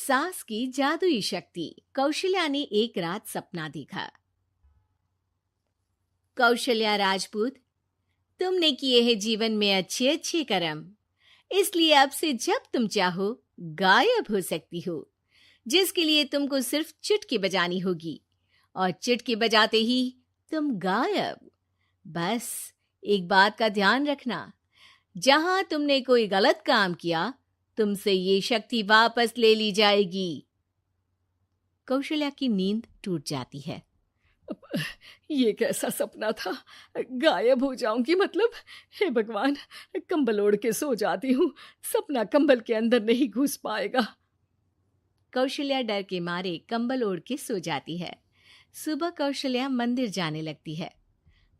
सास की जादुई शक्ति। कौशल्या ने एक रात सपना देखा। कौशल्या राजपूत, तुमने किए हैं जीवन में अच्छे अच्छे कर्म, इसलिए अब से जब तुम चाहो गायब हो सकती हो, जिसके लिए तुमको सिर्फ चुटकी बजानी होगी और चुटकी बजाते ही तुम गायब। बस एक बात का ध्यान रखना, जहां तुमने कोई गलत काम किया तुमसे ये शक्ति वापस ले ली जाएगी। कौशल्या की नींद टूट जाती है। ये कैसा सपना था? गायब हो जाऊंगी मतलब? हे भगवान, कंबल ओढ़ के सो जाती हूँ, सपना कंबल के अंदर नहीं घुस पाएगा। कौशल्या डर के मारे कंबल ओढ़ के सो जाती है। सुबह कौशल्या मंदिर जाने लगती है।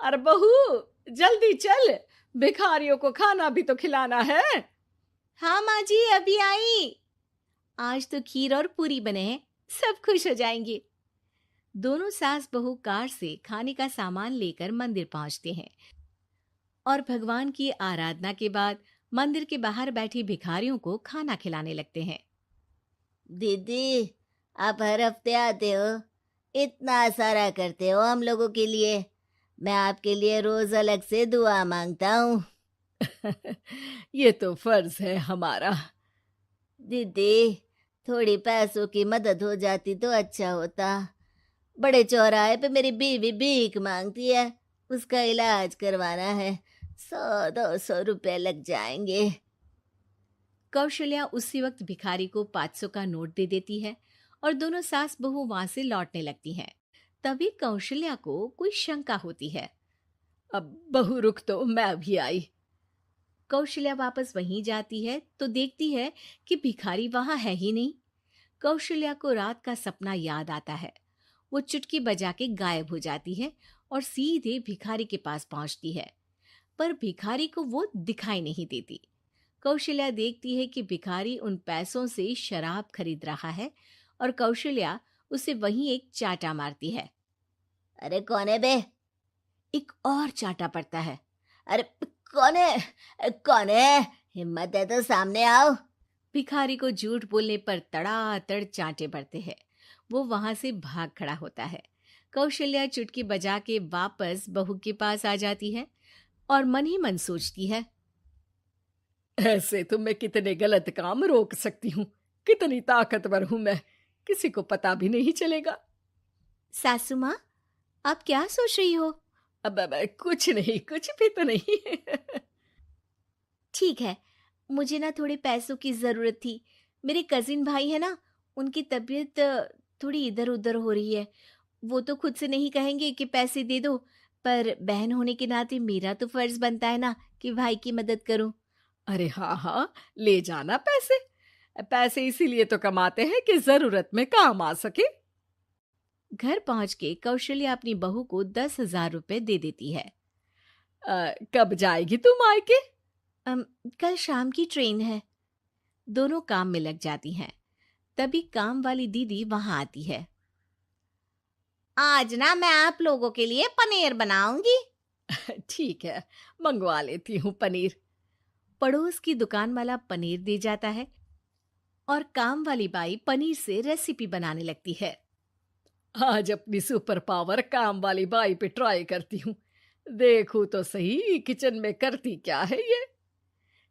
अरे बहू, जल्दी चल, भिखारियों को खाना भी तो खिलाना है। हाँ माँ जी, अभी आई। आज तो खीर और पूरी बने हैं, सब खुश हो जाएंगे। दोनों सास बहू कार से खाने का सामान लेकर मंदिर पहुंचते हैं और भगवान की आराधना के बाद मंदिर के बाहर बैठे भिखारियों को खाना खिलाने लगते हैं। दीदी, आप हर हफ्ते आते हो, इतना सारा करते हो हम लोगों के लिए। मैं आपके लिए रोज अलग से दुआ मांगता हूँ। ये तो फर्ज है हमारा। दीदी, थोड़ी पैसों की मदद हो जाती तो अच्छा होता। बड़े चौराहे पे मेरी बीवी भीख मांगती है, उसका इलाज करवाना है, 100-200 रुपए लग जाएंगे। कौशल्या उसी वक्त भिखारी को 500 का नोट दे देती है और दोनों सास बहू वहां से लौटने लगती हैं। तभी कौशल्या को कोई शंका होती है। अब बहू रुक, तो मैं अभी आई। कौशल्या वापस वहीं जाती है तो देखती है कि भिखारी वहां है ही नहीं। कौशल्या को रात का सपना याद आता है। वो चुटकी बजा के गायब हो जाती है और सीधे भिखारी के पास पहुंचती है, पर भिखारी को वो दिखाई नहीं देती। कौशल्या देखती है कि भिखारी उन पैसों से शराब खरीद रहा है और कौशल्या उसे वहीं एक चाटा मारती है। अरे कौन है बे? एक और चाटा पड़ता है। अरे कौन है? कौन है? हिम्मत है तो सामने आओ। भिखारी को झूठ बोलने पर तड़ातड़ चांटे पड़ते हैं। वो वहां से भाग खड़ा होता है। कौशल्या चुटकी बजा के वापस बहू के पास आ जाती है और मन ही मन सोचती है, ऐसे तो मैं कितने गलत काम रोक सकती हूँ, कितनी ताकतवर हूँ मैं, किसी को पता भी नहीं चलेगा। सासू माँ, आप क्या सोच रही हो? अब कुछ नहीं, कुछ भी तो नहीं। ठीक है, मुझे ना थोड़े पैसों की जरूरत थी। मेरे कजिन भाई है ना, उनकी तबीयत थोड़ी इधर उधर हो रही है। वो तो खुद से नहीं कहेंगे कि पैसे दे दो, पर बहन होने के नाते मेरा तो फर्ज बनता है ना कि भाई की मदद करूं। अरे हाँ हाँ, ले जाना पैसे। पैसे इसीलिए तो कमाते हैं कि जरूरत में काम आ सके। घर पहुंच के कौशल्या अपनी बहू को 10,000 रुपए दे देती है। कब जाएगी तुम मायके? कल शाम की ट्रेन है। दोनों काम में लग जाती हैं। तभी काम वाली दीदी वहां आती है। आज ना मैं आप लोगों के लिए पनीर बनाऊंगी। ठीक है, मंगवा लेती हूँ पनीर। पड़ोस की दुकान वाला पनीर दे जाता है और काम वाली बाई पनीर से रेसिपी बनाने लगती है। आज अपनी सुपर पावर काम वाली बाई पे ट्राई करती हूँ, देखूं तो सही किचन में करती क्या है ये।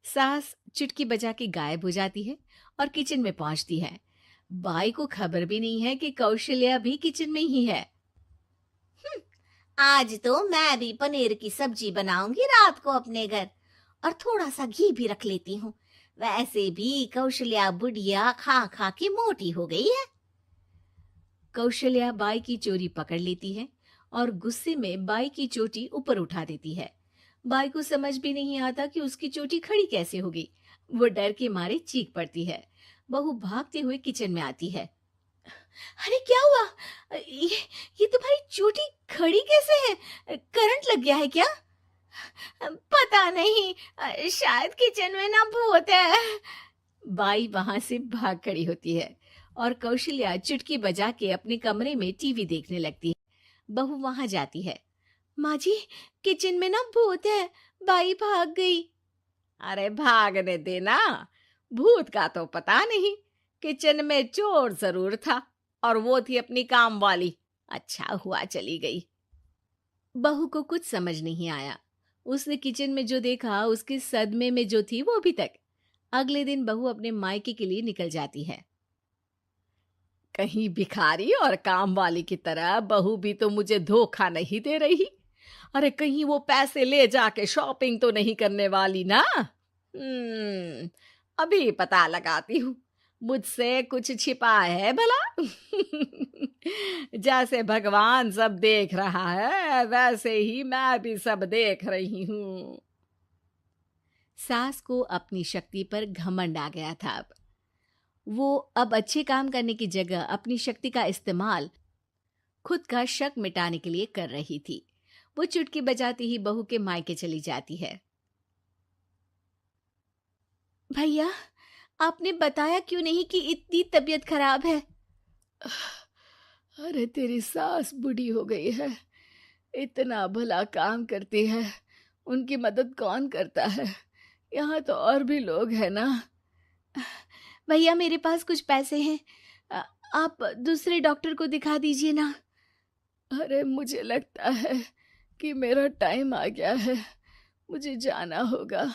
सास चुटकी बजा के गायब हो जाती है और किचन में पहुंचती है। बाई को खबर भी नहीं है कि कौशल्या भी किचन में ही है। आज तो मैं भी पनीर की सब्जी बनाऊंगी रात को अपने घर, और थोड़ा सा घी भी रख लेती हूँ। वैसे भी कौशल्या बुढ़िया खा खा के मोटी हो गई है। कौशल्या बाई की चोरी पकड़ लेती है और गुस्से में बाई की चोटी ऊपर उठा देती है। बाई को समझ भी नहीं आता कि उसकी चोटी खड़ी कैसे होगी। वो डर के मारे चीख पड़ती है। बहू भागते हुए किचन में आती है। अरे क्या हुआ? ये तुम्हारी चोटी खड़ी कैसे है? करंट लग गया है क्या? पता नहीं, शायद किचन में ना भूत है। बाई वहां से भाग खड़ी होती है और कौशल्या चुटकी बजा के अपने कमरे में टीवी देखने लगती है। बहू वहां जाती है। माँ जी, किचन में ना भूत है, बाई भाग गई। अरे भागने देना, भूत का तो पता नहीं, किचन में चोर जरूर था और वो थी अपनी काम वाली। अच्छा हुआ चली गई। बहू को कुछ समझ नहीं आया। उसने किचन में जो देखा उसके सदमे में जो थी वो अभी तक। अगले दिन बहू अपने मायके के लिए निकल जाती है। कहीं भिखारी और काम वाली की तरह बहू भी तो मुझे धोखा नहीं दे रही। अरे कहीं वो पैसे ले जाके शॉपिंग तो नहीं करने वाली ना। अभी पता लगाती हूँ। मुझसे कुछ छिपा है भला। जैसे भगवान सब देख रहा है वैसे ही मैं भी सब देख रही हूँ। सास को अपनी शक्ति पर घमंड आ गया था। वो अब अच्छे काम करने की जगह अपनी शक्ति का इस्तेमाल खुद का शक मिटाने के लिए कर रही थी। वो चुटकी बजाती ही बहू के मायके चली जाती है। भैया, आपने बताया क्यों नहीं कि इतनी तबीयत खराब है? अरे तेरी सास बूढ़ी हो गई है, इतना भला काम करती है, उनकी मदद कौन करता है? यहाँ तो और भी लोग हैं ना। भैया, मेरे पास कुछ पैसे हैं। अ, आप दूसरे डॉक्टर को दिखा दीजिए ना। अरे मुझे लगता है कि मेरा टाइम आ गया है, मुझे जाना होगा।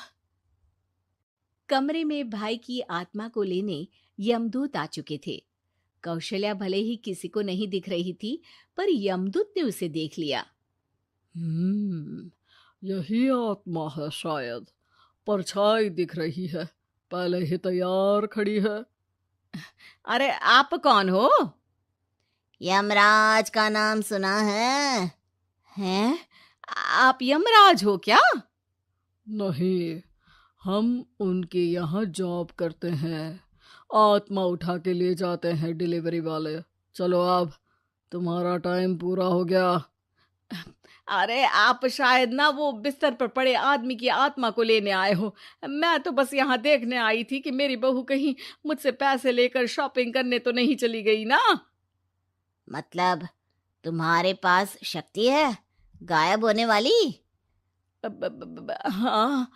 कमरे में भाई की आत्मा को लेने यमदूत आ चुके थे। कौशल्या भले ही किसी को नहीं दिख रही थी, पर यमदूत ने उसे देख लिया। यही आत्मा है शायद, परछाई दिख रही है, पहले ही तैयार खड़ी है। अरे आप कौन हो? यमराज का नाम सुना है? हैं? आप यमराज हो क्या? नहीं, हम उनके यहाँ जॉब करते हैं, आत्मा उठा के ले जाते हैं डिलीवरी वाले। चलो अब तुम्हारा टाइम पूरा हो गया। अरे आप शायद ना वो बिस्तर पर पड़े आदमी की आत्मा को लेने आए हो। मैं तो बस यहाँ देखने आई थी कि मेरी बहू कहीं मुझसे पैसे लेकर शॉपिंग करने तो नहीं चली गई ना। मतलब तुम्हारे पास शक्ति है गायब होने वाली? हाँ।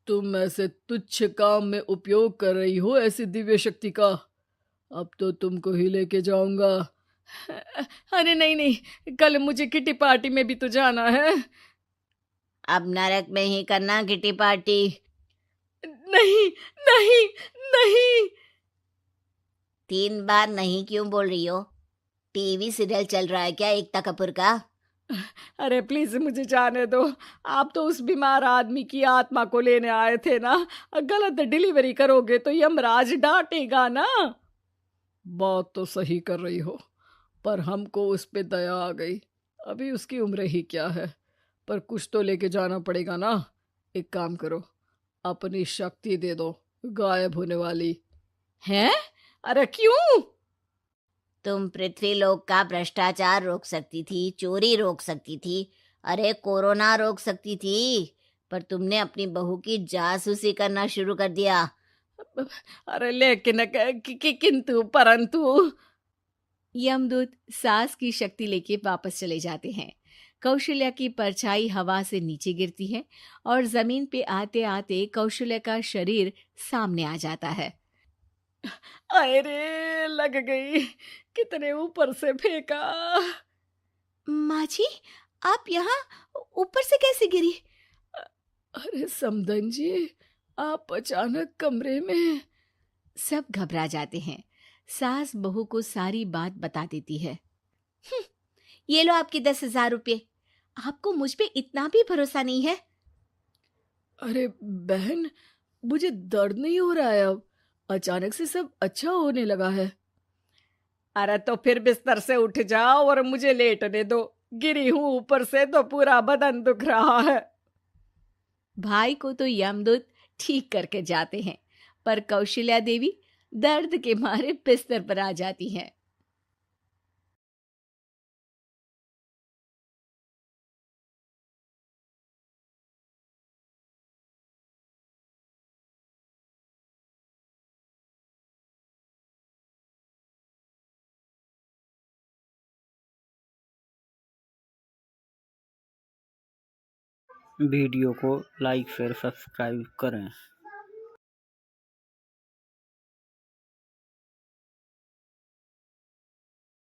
तुम ऐसे तुच्छ काम में उपयोग कर रही हो ऐसी दिव्य शक्ति का। अब तो तुमको ही लेके जाऊंगा। अरे नहीं नहीं, कल मुझे किटी पार्टी में भी तो जाना है। अब नरक में ही करना किटी पार्टी। नहीं नहीं नहीं। 3 बार नहीं क्यों बोल रही हो? टीवी सीरियल चल रहा है क्या एकता कपूर का? अरे प्लीज मुझे जाने दो। आप तो उस बीमार आदमी की आत्मा को लेने आए थे ना। गलत डिलीवरी करोगे तो यमराज डांटेगा ना। बात तो सही कर रही हो, पर हमको उस पे दया आ गई। अभी उसकी उम्र ही क्या है, पर कुछ तो लेके जाना पड़ेगा ना। एक काम करो, अपनी शक्ति दे दो, गायब होने वाली। हैं? अरे क्यों? तुम पृथ्वीलोक का भ्रष्टाचार रोक सकती थी, चोरी रोक सकती थी, अरे कोरोना रोक सकती थी, पर तुमने अपनी बहू की जासूसी करना शुरू कर दिया। अरे लेकिन किंतु परंतु। यमदूत सास की शक्ति लेके वापस चले जाते हैं। कौशल्या की परछाई हवा से नीचे गिरती है और जमीन पे आते आते कौशल्या का शरीर सामने आ जाता है। अरे लग गई, कितने ऊपर से फेंका। माँ जी, आप यहाँ ऊपर से कैसे गिरी? अरे समधन जी, आप अचानक कमरे में। सब घबरा जाते हैं। सास बहू को सारी बात बता देती है। ये लो आपके 10,000 रुपये। आपको मुझ पे इतना भी भरोसा नहीं है? अरे बहन, मुझे दर्द नहीं हो रहा है अब, अचानक से सब अच्छा होने लगा है। अरे तो फिर बिस्तर से उठ जाओ और मुझे लेटने दो। गिरी हूं ऊपर से तो पूरा बदन दुख रहा है। भाई को तो यमदूत ठीक करके जाते हैं, पर कौशल्या देवी दर्द के मारे बिस्तर पर आ जाती हैं। वीडियो को लाइक शेयर सब्सक्राइब करें।